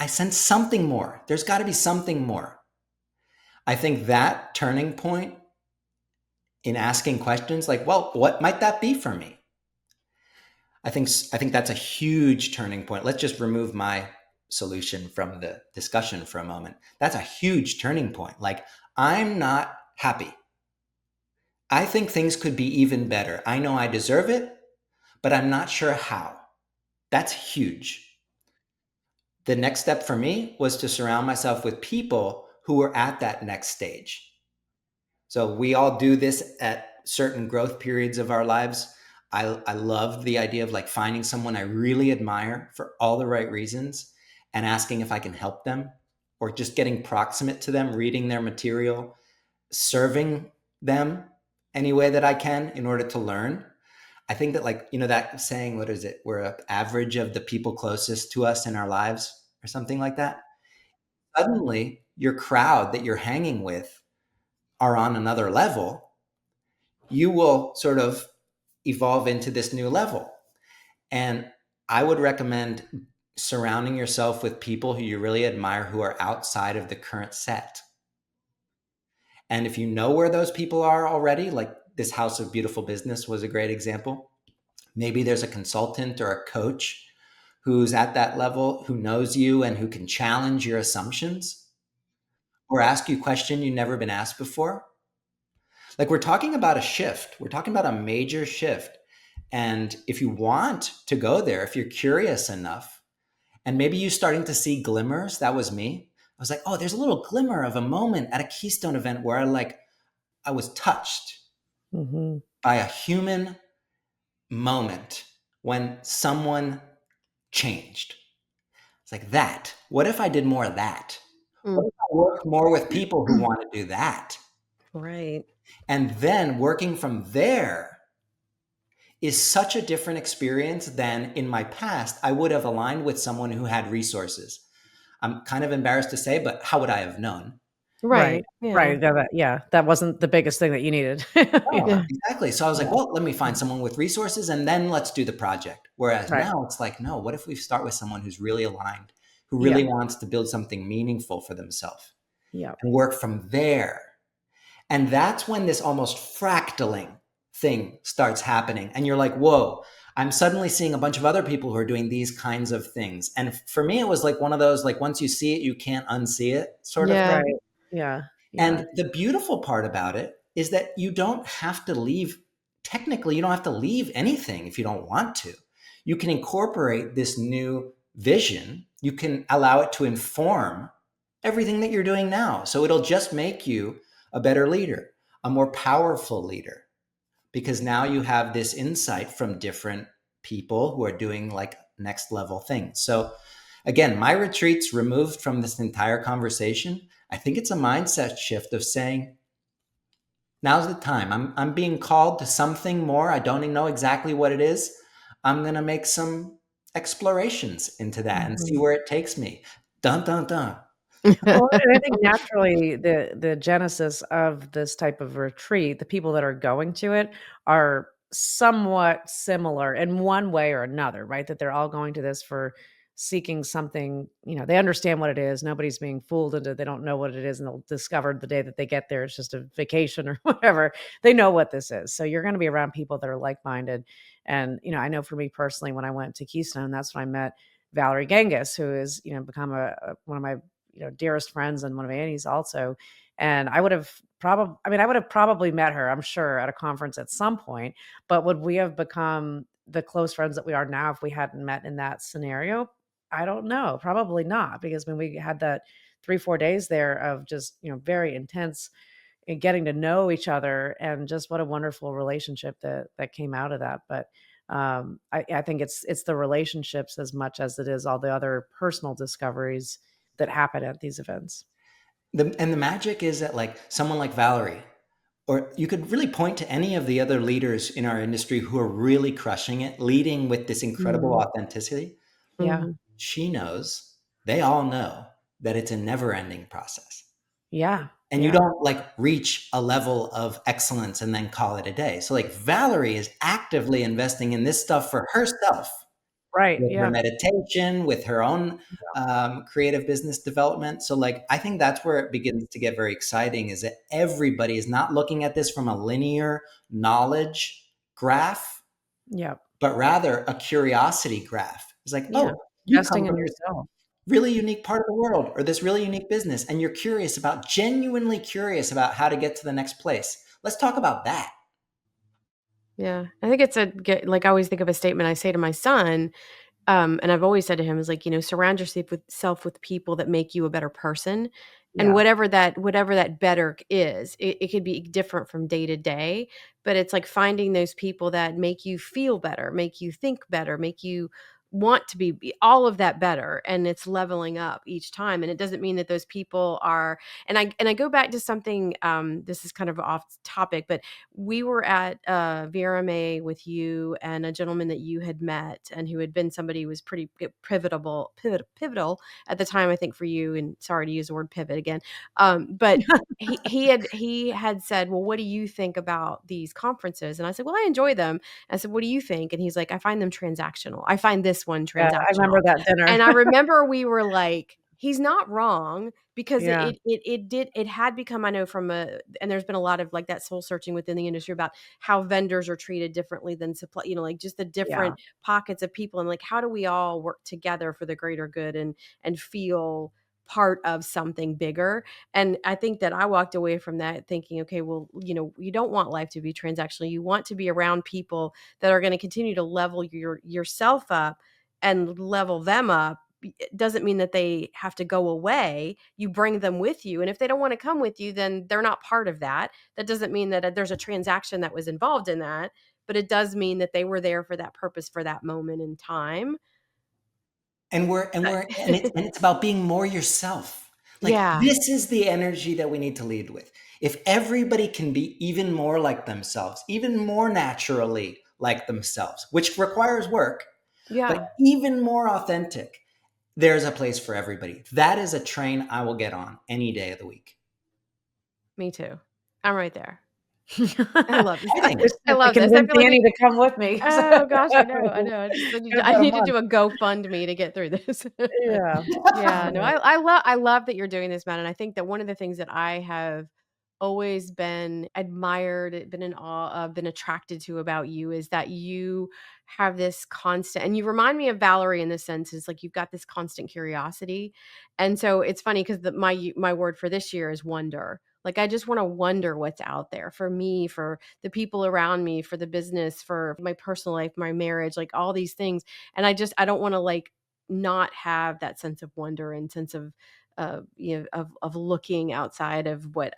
I sense something more. There's got to be something more. I think that turning point in asking questions like, well, what might that be for me? I think that's a huge turning point. Let's just remove my solution from the discussion for a moment. That's a huge turning point. Like, I'm not happy. I think things could be even better. I know I deserve it, but I'm not sure how. That's huge. The next step for me was to surround myself with people who were at that next stage. So we all do this at certain growth periods of our lives. I love the idea of like finding someone I really admire for all the right reasons and asking if I can help them, or just getting proximate to them, reading their material, serving them any way that I can in order to learn. I think that, like, that saying, what is it? We're an average of the people closest to us in our lives, or something like that. Suddenly your crowd that you're hanging with are on another level. You will sort of evolve into this new level. And I would recommend surrounding yourself with people who you really admire, who are outside of the current set. And if you know where those people are already, like this House of Beautiful Business was a great example. Maybe there's a consultant or a coach who's at that level, who knows you and who can challenge your assumptions or ask you a question you've never been asked before. Like, we're talking about a shift. We're talking about a major shift. And if you want to go there, if you're curious enough, and maybe you're starting to see glimmers, that was me. I was like, oh, there's a little glimmer of a moment at a Keystone event where I was touched by a human moment when someone changed. It's like that. What if I did more of that? What if I worked more with people who want to do that? Right. And then working from there is such a different experience than in my past. I would have aligned with someone who had resources. I'm kind of embarrassed to say, but how would I have known? Right. Yeah. Right. That wasn't the biggest thing that you needed. Oh, exactly. So I was like, well, let me find someone with resources and then let's do the project. Whereas Right. now it's like, no, what if we start with someone who's really aligned, who really wants to build something meaningful for themselves, and work from there. And that's when this almost fractaling thing starts happening. And you're like, whoa, I'm suddenly seeing a bunch of other people who are doing these kinds of things. And for me, it was like one of those, like, once you see it, you can't unsee it sort of thing. Right. Yeah. And the beautiful part about it is that you don't have to leave. Technically, you don't have to leave anything if you don't want to. You can incorporate this new vision. You can allow it to inform everything that you're doing now. So it'll just make you a better leader, a more powerful leader. because now you have this insight from different people who are doing like next level things. So again, my retreats removed from this entire conversation, I think it's a mindset shift of saying, now's the time. I'm being called to something more. I don't even know exactly what it is. I'm going to make some explorations into that and see where it takes me. Dun, dun, dun. Well, and I think naturally the genesis of this type of retreat, the people that are going to it are somewhat similar in one way or another, right? That they're all going to this for seeking something, they understand what it is. Nobody's being fooled into they don't know what it is, and they'll discover the day that they get there it's just a vacation or whatever. They know what this is. So you're going to be around people that are like-minded. And, I know for me personally, when I went to Keystone, that's when I met Valerie Genghis, who is, become one of my dearest friends and one of Annie's also. And I would have probably met her, I'm sure, at a conference at some point. But would we have become the close friends that we are now if we hadn't met in that scenario? I don't know. Probably not, because when we had that 3-4 days there of just, very intense and getting to know each other, and just what a wonderful relationship that came out of that. But I think it's the relationships as much as it is all the other personal discoveries that happen at these events. And the magic is that like someone like Valerie, or you could really point to any of the other leaders in our industry who are really crushing it, leading with this incredible authenticity. Yeah. She knows, they all know that it's a never-ending process. Yeah. And you don't like reach a level of excellence and then call it a day. So like Valerie is actively investing in this stuff for herself. Right. With Yeah. her meditation, with her own creative business development. So like, I think that's where it begins to get very exciting, is that everybody is not looking at this from a linear knowledge graph, Yeah. but rather a curiosity graph. It's like, Yeah. oh, you come Investing in from this yourself. really unique part of the world or this really unique business, and you're genuinely curious about how to get to the next place. Let's talk about that. Yeah. I think it's like I always think of a statement I say to my son. And I've always said to him is like, surround yourself with people that make you a better person. And Yeah. whatever that better is, it could be different from day to day, but it's like finding those people that make you feel better, make you think better, make you want to be all of that better, and it's leveling up each time. And it doesn't mean that those people are, and I go back to something, this is kind of off topic, but we were at VRMA with you and a gentleman that you had met, and who had been somebody who was pretty pivotal at the time, I think, for you. And sorry to use the word pivot again, but he had said, well, what do you think about these conferences? And I said, well, I enjoy them. I said, what do you think? And he's like, I find them transactional. I find this one Yeah. I remember transactional. that dinner. And I remember we were like, he's not wrong, because Yeah. it had become, I know and there's been a lot of like that soul searching within the industry about how vendors are treated differently than supply, like just the different pockets of people, and like, how do we all work together for the greater good and feel part of something bigger. And I think that I walked away from that thinking, okay, well, you don't want life to be transactional. You want to be around people that are going to continue to level yourself up and level them up. It doesn't mean that they have to go away. You bring them with you. And if they don't want to come with you, then they're not part of that. That doesn't mean that there's a transaction that was involved in that, but it does mean that they were there for that purpose, for that moment in time. And it's about being more yourself. Like, Yeah. this is the energy that we need to lead with. If everybody can be even more like themselves, even more naturally like themselves, which requires work, Yeah. but even more authentic, there's a place for everybody. That is a train I will get on any day of the week. Me too. I'm right there. I love this. I I love this. I convinced feel like Annie to come with me. oh gosh, I know. I need to do a GoFundMe to get through this. Yeah. Yeah, no, I love that you're doing this, Matt. And I think that one of the things that I have always been admired, been in awe of, been attracted to about you is that you have this constant, and you remind me of Valerie in this sense, is like you've got this constant curiosity. And so it's funny because my word for this year is wonder. Like, I just want to wonder what's out there for me, for the people around me, for the business, for my personal life, my marriage, like all these things. And I don't want to like not have that sense of wonder and sense of of looking outside of what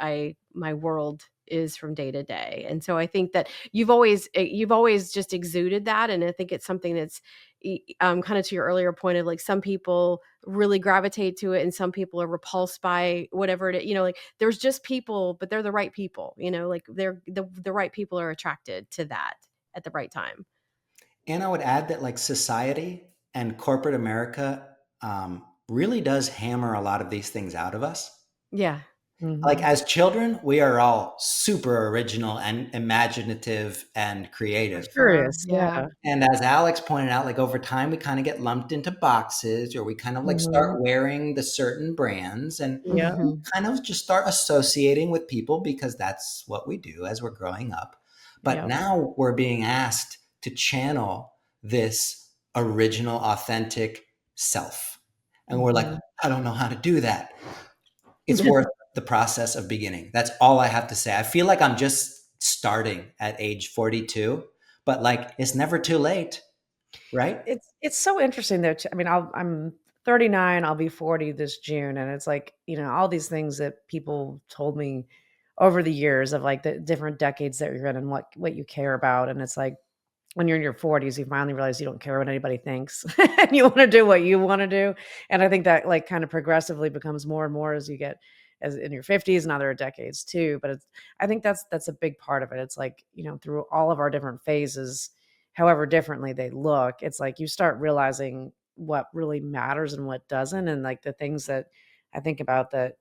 my world is from day to day. And so I think that you've always just exuded that, and I think it's something that's kind of to your earlier point of like some people really gravitate to it and some people are repulsed by whatever it is, like there's just people, but they're the right people, like they're the right people are attracted to that at the right time. And I would add that like society and corporate America really does hammer a lot of these things out of us. Yeah. Like as children, we are all super original and imaginative and creative. Curious, Yeah. yeah. And as Alex pointed out, like over time, we kind of get lumped into boxes, or we kind of like start wearing the certain brands, and Yeah. we kind of just start associating with people because that's what we do as we're growing up. But Yep. now we're being asked to channel this original, authentic self. And we're like, I don't know how to do that. It's worth the process of beginning. That's all I have to say. I feel like I'm just starting at age 42, but like it's never too late, right? It's so interesting though. I mean, I'm 39. I'll be 40 this June, and it's like all these things that people told me over the years of like the different decades that you're in and what you care about, and it's like when you're in your 40s, you finally realize you don't care what anybody thinks, and you want to do what you want to do. And I think that like kind of progressively becomes more and more as you get as in your 50s and other decades too. But I think that's a big part of it. It's like through all of our different phases, however differently they look, it's like you start realizing what really matters and what doesn't. And like the things that I think about that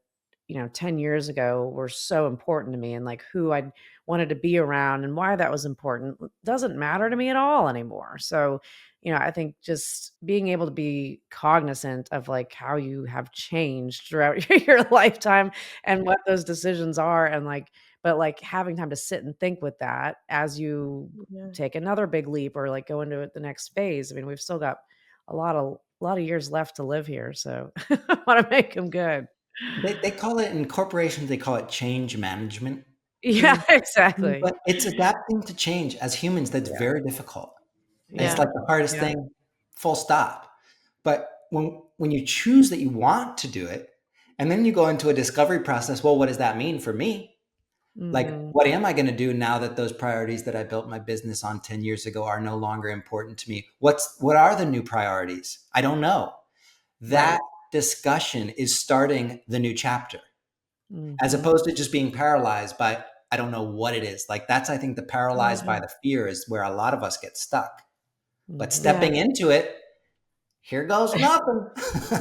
10 years ago were so important to me, and like who I wanted to be around and why that was important doesn't matter to me at all anymore. So, I think just being able to be cognizant of like how you have changed throughout your lifetime and what those decisions are, and like, but like having time to sit and think with that as you take another big leap or like go into the next phase. I mean, we've still got a lot of years left to live here, so I want to make them good. They call it in corporations, they call it change management, Yeah, exactly. but it's adapting to change. As humans, that's Yeah. very difficult. It's Yeah. like the hardest Yeah. thing, full stop. But when you choose that you want to do it, and then you go into a discovery process, well, what does that mean for me? Like, Mhm. what am I going to do now that those priorities that I built my business on 10 years ago are no longer important to me? What are the new priorities? I don't know. That Right. discussion is starting the new chapter, as Mhm. opposed to just being paralyzed by, I don't know what it is. Like that's, I think the paralyzed by the fear is where a lot of us get stuck. But Mhm. Yeah. stepping into it, here goes nothing.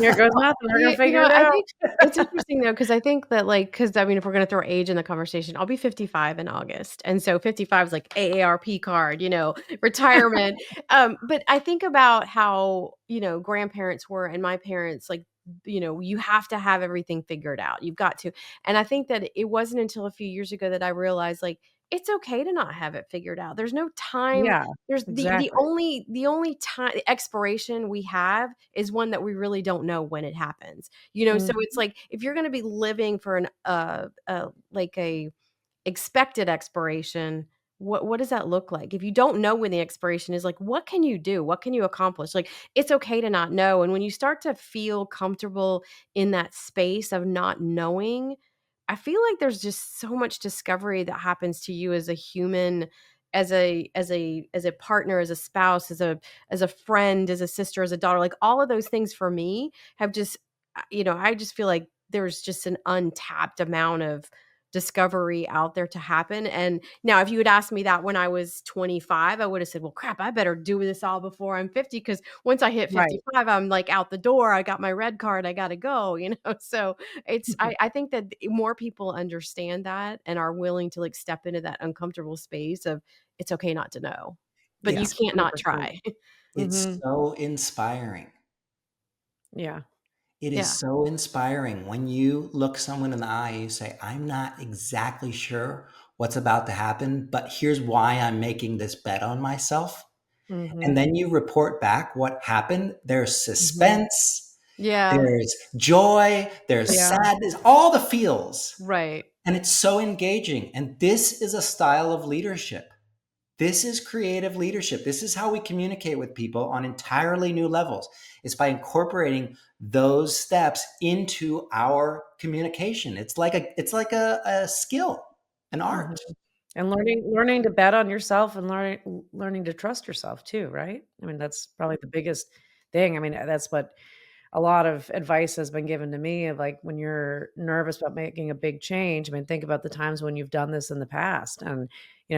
Here goes nothing. We're gonna figure it I out. think it's interesting though, because I think that because I mean, if we're gonna throw age in the conversation, I'll be 55 in August. And so 55 is like AARP card, retirement. But I think about how, grandparents were and my parents, like, you have to have everything figured out. You've got to. And I think that it wasn't until a few years ago that I realized like it's okay to not have it figured out. There's no time. Yeah, There's exactly. the only time expiration we have is one that we really don't know when it happens. So Mhm. it's like if you're going to be living for an like a expected expiration, what does that look like? If you don't know when the expiration is, like what can you do? What can you accomplish? Like it's okay to not know. And when you start to feel comfortable in that space of not knowing, I feel like there's just so much discovery that happens to you as a human, as a partner, as a spouse, as a friend, as a sister, as a daughter. Like all of those things for me have just I just feel like there's just an untapped amount of discovery out there to happen. And now if you had asked me that when I was 25, I would have said, well, crap, I better do this all before I'm 50. Cause once I hit Right. 55, I'm like out the door. I got my red card. I got to go, So I think that more people understand that and are willing to like step into that uncomfortable space of it's okay not to know, but you Yes, can't not 100%. try. it's Mhm. so inspiring. Yeah. It is Yeah. so inspiring when you look someone in the eye and you say, I'm not exactly sure what's about to happen, but here's why I'm making this bet on myself. And Mhm. then you report back what happened. There's Mhm. suspense, Yeah. there's joy, there's Yeah. sadness, all the feels. Right. And it's so engaging. And this is a style of leadership. This is creative leadership. This is how we communicate with people on entirely new levels. It's by incorporating those steps into our communication. It's like a skill, an art. And learning to bet on yourself and learning to trust yourself too, right? I mean, that's probably the biggest thing. I mean, that's what a lot of advice has been given to me of like when you're nervous about making a big change. I mean, think about the times when you've done this in the past and,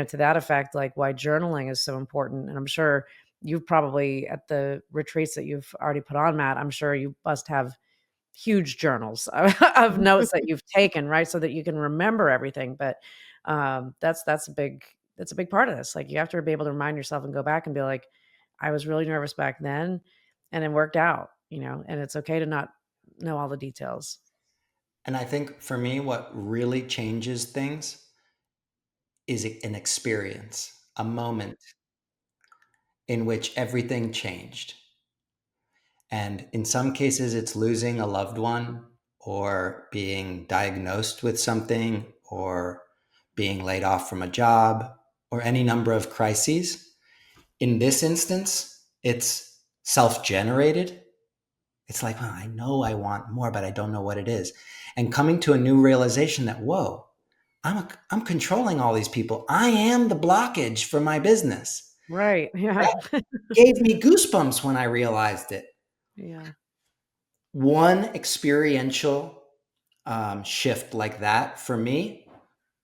to that effect, like why journaling is so important. And I'm sure you've probably at the retreats that you've already put on, Matt, I'm sure you must have huge journals of notes that you've taken, right? So that you can remember everything. But that's a big part of this. Like you have to be able to remind yourself and go back and be like, I was really nervous back then and it worked out, and it's okay to not know all the details. And I think for me, what really changes things is an experience, a moment in which everything changed. And in some cases, it's losing a loved one or being diagnosed with something or being laid off from a job or any number of crises. In this instance, it's self-generated. It's like, oh, I know I want more, but I don't know what it is. And coming to a new realization that, whoa, I'm controlling all these people. I am the blockage for my business. Right. Yeah. That gave me goosebumps when I realized it. Yeah. One experiential shift like that for me,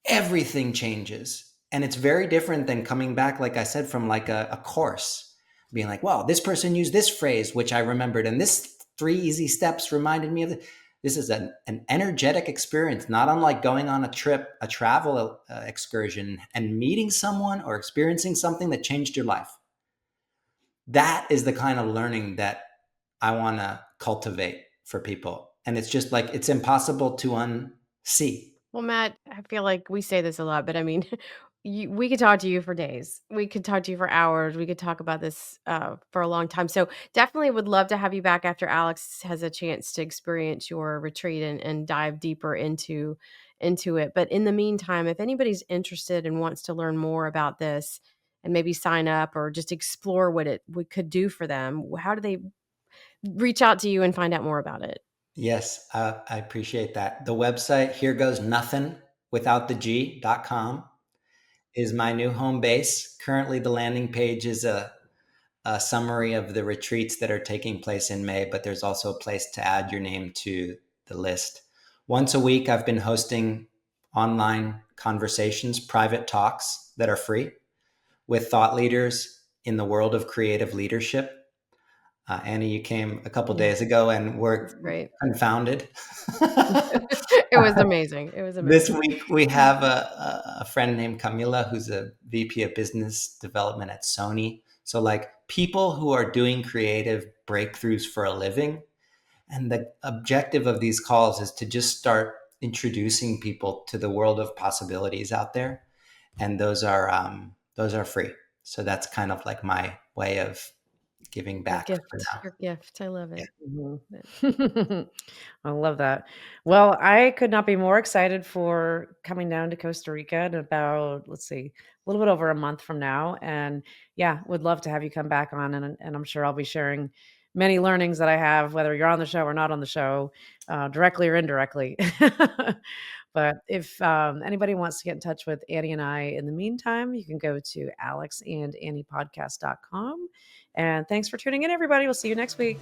everything changes. And it's very different than coming back, like I said, from like a course, being like, well, this person used this phrase, which I remembered, and this 3 easy steps reminded me of it. This is an energetic experience, not unlike going on a trip, a travel excursion, and meeting someone or experiencing something that changed your life. That is the kind of learning that I want to cultivate for people. And it's just like, it's impossible to unsee. Well, Matt, I feel like we say this a lot, but I mean, we could talk to you for days. We could talk to you for hours. We could talk about this for a long time. So definitely would love to have you back after Alex has a chance to experience your retreat and dive deeper into it. But in the meantime, if anybody's interested and wants to learn more about this and maybe sign up or just explore what it could do for them, how do they reach out to you and find out more about it? Yes, I appreciate that. The website, Here Goes Nothin without the G.com, is my new home base. Currently, the landing page is a summary of the retreats that are taking place in May, but there's also a place to add your name to the list. Once a week, I've been hosting online conversations, private talks that are free with thought leaders in the world of creative leadership. Annie, you came a couple days ago and were Great. confounded. It was amazing. It was This amazing. week, we have a friend named Camila, who's a VP of Business Development at Sony. So, like, people who are doing creative breakthroughs for a living. And the objective of these calls is to just start introducing people to the world of possibilities out there. And those are free. So that's kind of like my way of giving back for now. Your gift. I love it. Mhm. I love that. Well, I could not be more excited for coming down to Costa Rica in about, let's see, a little bit over a month from now. And yeah, would love to have you come back on. And I'm sure I'll be sharing many learnings that I have, whether you're on the show or not on the show, directly or indirectly. But if anybody wants to get in touch with Annie and I in the meantime, you can go to alexandanniepodcast.com. And thanks for tuning in, everybody. We'll see you next week.